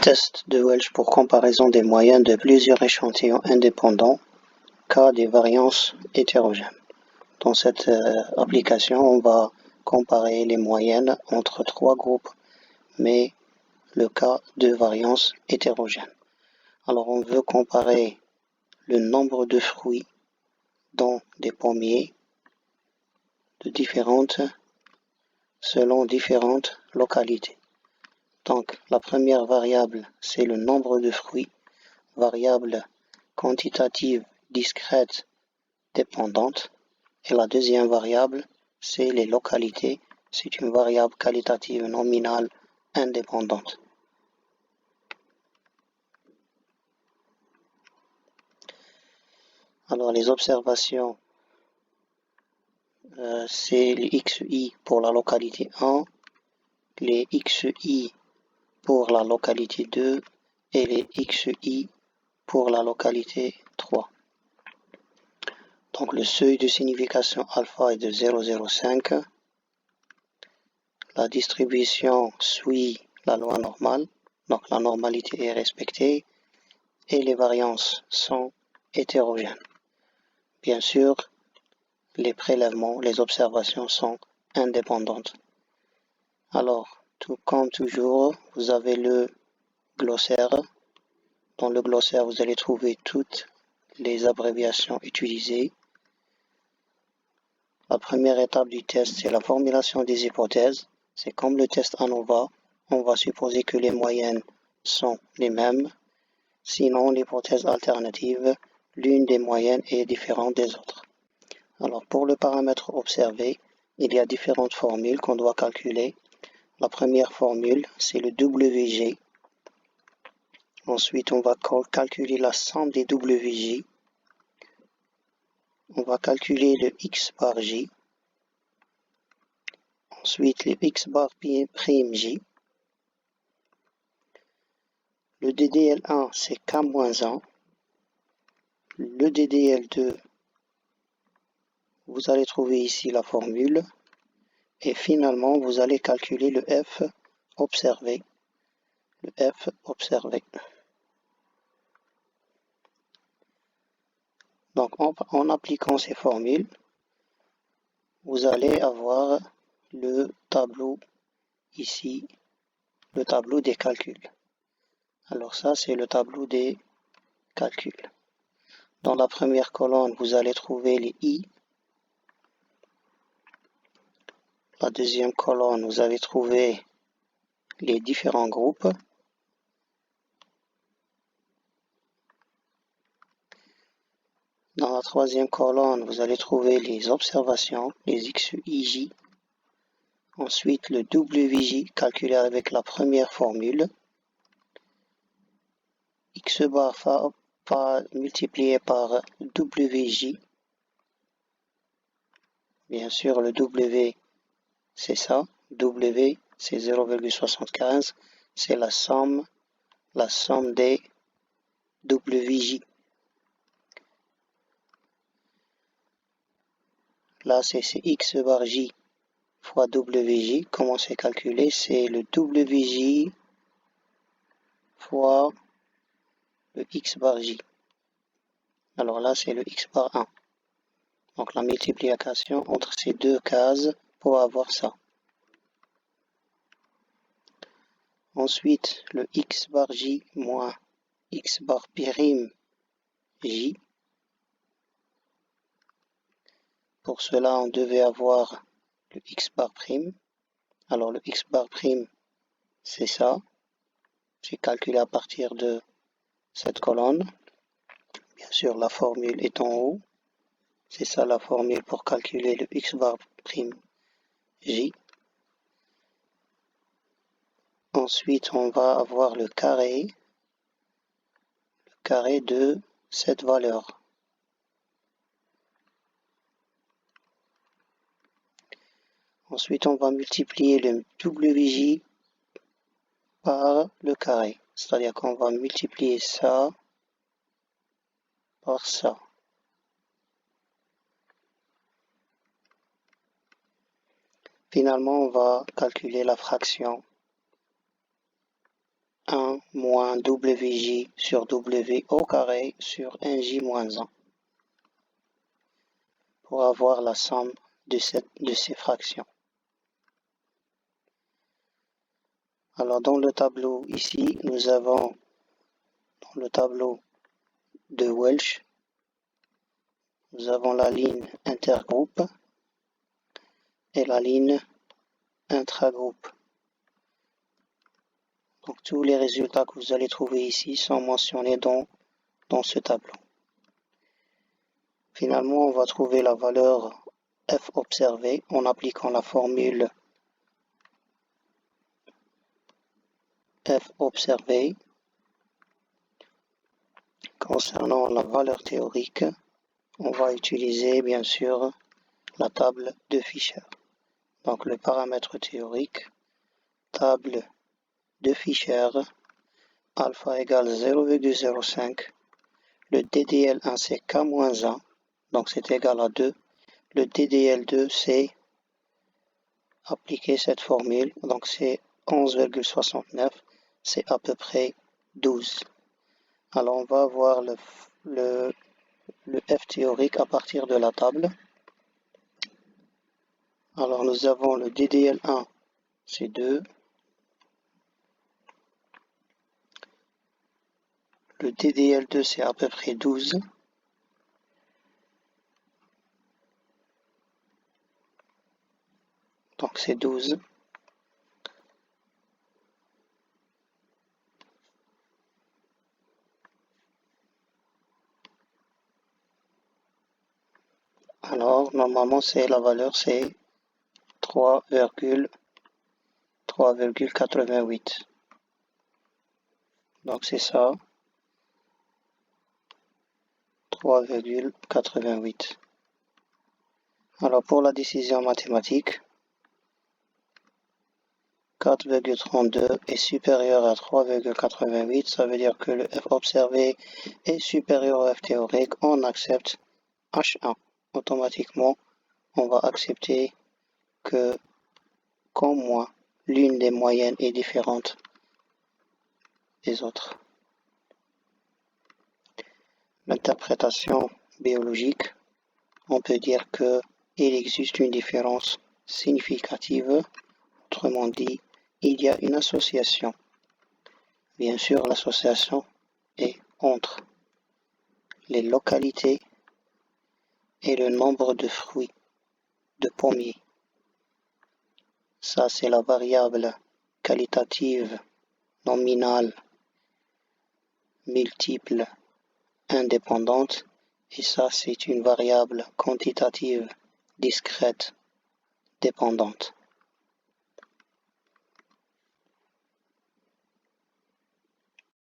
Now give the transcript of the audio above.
Test de Welch pour comparaison des moyennes de plusieurs échantillons indépendants, cas des variances hétérogènes. Dans cette application, on va comparer les moyennes entre trois groupes, mais le cas de variance hétérogène. Alors on veut comparer le nombre de fruits dans des pommiers selon différentes localités. Donc la première variable, c'est le nombre de fruits, variable quantitative discrète dépendante. Et la deuxième variable, c'est les localités, c'est une variable qualitative nominale indépendante. Alors les observations, c'est les XI pour la localité 1, les XI pour la localité 2 et les XI pour la localité 3. Donc le seuil de signification alpha est de 0,05. La distribution suit la loi normale, donc la normalité est respectée et les variances sont hétérogènes. Bien sûr, les prélèvements, les observations sont indépendantes. Alors, tout comme toujours, vous avez le glossaire. Dans le glossaire, vous allez trouver toutes les abréviations utilisées. La première étape du test, c'est la formulation des hypothèses. C'est comme le test ANOVA. On va supposer que les moyennes sont les mêmes. Sinon, l'hypothèse alternative, l'une des moyennes est différente des autres. Alors, pour le paramètre observé, il y a différentes formules qu'on doit calculer. La première formule, c'est le WG. Ensuite, on va calculer la somme des WJ. On va calculer le X bar J. Ensuite, le X bar prime J. Le DDL1, c'est K-1. Le DDL2, vous allez trouver ici la formule. Et finalement, vous allez calculer le F observé. Le F observé. Donc, en appliquant ces formules, vous allez avoir le tableau ici, le tableau des calculs. Alors ça, c'est le tableau des calculs. Dans la première colonne, vous allez trouver les I. La deuxième colonne, vous allez trouver les différents groupes. Dans la troisième colonne, vous allez trouver les observations, les XIJ. Ensuite, le WJ calculé avec la première formule. X bar multiplié par WJ. Bien sûr, le W, c'est ça. W, c'est 0,75. C'est la somme des WJ. Là, c'est X bar J fois WJ. Comment c'est calculé? C'est le WJ fois le X bar J. Alors là, c'est le X bar 1. Donc la multiplication entre ces deux cases pour avoir ça. Ensuite, le X bar J moins X bar prime J. Pour cela, on devait avoir le X bar prime. Alors le X bar prime, c'est ça. C'est calculé à partir de cette colonne. Bien sûr, la formule est en haut. C'est ça la formule pour calculer le X bar prime J. Ensuite, on va avoir le carré de cette valeur. Ensuite, on va multiplier le WJ par le carré. C'est-à-dire qu'on va multiplier ça par ça. Finalement, on va calculer la fraction 1 moins WJ sur W au carré sur 1J moins 1 pour avoir la somme de ces fractions. Alors dans le tableau ici, nous avons dans le tableau de Welch, nous avons la ligne intergroupe et la ligne intragroupe. Donc tous les résultats que vous allez trouver ici sont mentionnés dans ce tableau. Finalement, on va trouver la valeur f observée en appliquant la formule f observée. Concernant la valeur théorique, on va utiliser bien sûr la table de Fisher. Donc le paramètre théorique, table de Fisher, alpha égale 0,05, le DDL1 c'est K-1, donc c'est égal à 2, le DDL2 c'est appliquer cette formule, donc c'est 11,69, c'est à peu près 12. Alors on va avoir le F théorique à partir de la table. Alors nous avons le DDL1, c'est 2. Le DDL2, c'est à peu près 12. Donc c'est 12. Alors normalement c'est la valeur c'est 3,88. Donc c'est ça, 3,88. Alors pour la décision mathématique, 4,32 est supérieur à 3,88, ça veut dire que le F observé est supérieur au F théorique, on accepte H1. Automatiquement, on va accepter que, comme moi, l'une des moyennes est différente des autres. L'interprétation biologique, on peut dire qu'il existe une différence significative, autrement dit, il y a une association. Bien sûr, l'association est entre les localités et le nombre de fruits, de pommiers. Ça, c'est la variable qualitative, nominale, multiple, indépendante. Et ça, c'est une variable quantitative, discrète, dépendante.